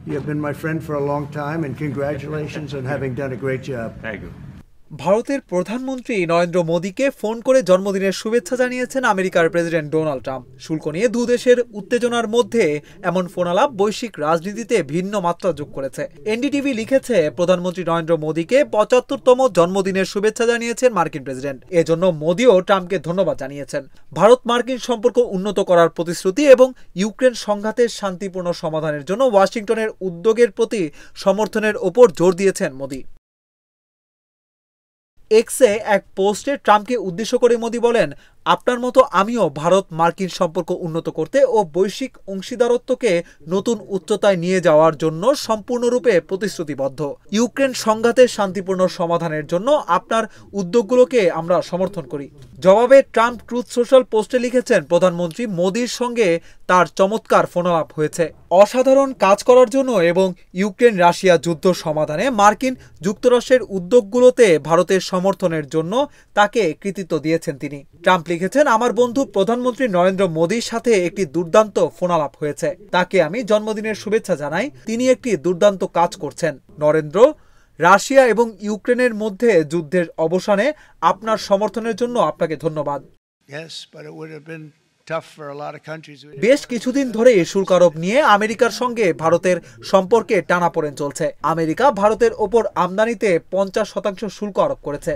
You have been my friend for a long time, and congratulations on having done a great job. Thank you. ভারতের প্রধানমন্ত্রী নরেন্দ্র মোদীকে phone করে জন্মদিনের শুভেচ্ছা জানিয়েছেন আমেরিকার প্রেসিডেন্ট ডোনাল্ড ট্রাম্প। শুল্ক নিয়ে দুই দেশের উত্তেজনার মধ্যে এমন ফোনালাপ বৈশ্বিক রাজনীতিতে ভিন্ন মাত্রা যোগ করেছে। এনডিটিভি লিখেছে, প্রধানমন্ত্রী নরেন্দ্র মোদীকে ৭৫তম জন্মদিনের শুভেচ্ছা জানিয়েছেন মার্কিন প্রেসিডেন্ট। এজন্য মোদীও ট্রাম্পকে ধন্যবাদ জানিয়েছেন। ভারত মার্কিন সম্পর্ক উন্নত করার প্রতিশ্রুতি এবং ইউক্রেন সংঘাতের শান্তিপূর্ণ সমাধানের জন্য ওয়াশিংটনের উদ্যোগের প্রতি সমর্থনের ওপর জোর দিয়েছেন মোদী। এক্সে এক পোস্টে ট্রাম্পকে উদ্দেশ্য করে মোদী বলেন, আপনার মতো আমিও ভারত মার্কিন সম্পর্ক উন্নত করতে ও বৈশ্বিক অংশীদারত্বকে নতুন উচ্চতায় নিয়ে যাওয়ার জন্য সম্পূর্ণরূপে প্রতিশ্রুতিবদ্ধ। ইউক্রেন সংঘাতের শান্তিপূর্ণ সমাধানের জন্য আপনার উদ্যোগগুলোকে আমরা সমর্থন করি। জবাবে ট্রাম্প ট্রুথ সোশ্যাল পোস্টে লিখেছেন, প্রধানমন্ত্রী মোদীর সঙ্গে তার চমৎকার ফোনালাপ হয়েছে। অসাধারণ কাজ করার জন্য এবং ইউক্রেন রাশিয়া যুদ্ধ সমাধানে মার্কিন যুক্তরাষ্ট্রের উদ্যোগগুলোতে ভারতের সমর্থনের জন্য তাকে কৃতিত্ব দিয়েছেন তিনি। ট্রাম্প লিখেছেন, আমার বন্ধু প্রধানমন্ত্রী নরেন্দ্র মোদীর সাথে একটি দুর্দান্ত ফোনালাপ হয়েছে। তাকে আমি জন্মদিনের শুভেচ্ছা জানাই। তিনি একটি দুর্দান্ত কাজ করছেন। নরেন্দ্র, রাশিয়া এবং ইউক্রেনের মধ্যে যুদ্ধের অবসানে আপনার সমর্থনের জন্য আপনাকে ধন্যবাদ। বেশ কিছুদিন ধরে শুল্ক আরোপ নিয়ে আমেরিকার সঙ্গে ভারতের সম্পর্কে টানাপোড়েন চলছে। আমেরিকা ভারতের ওপর আমদানিতে ৫০% শুল্ক আরোপ করেছে।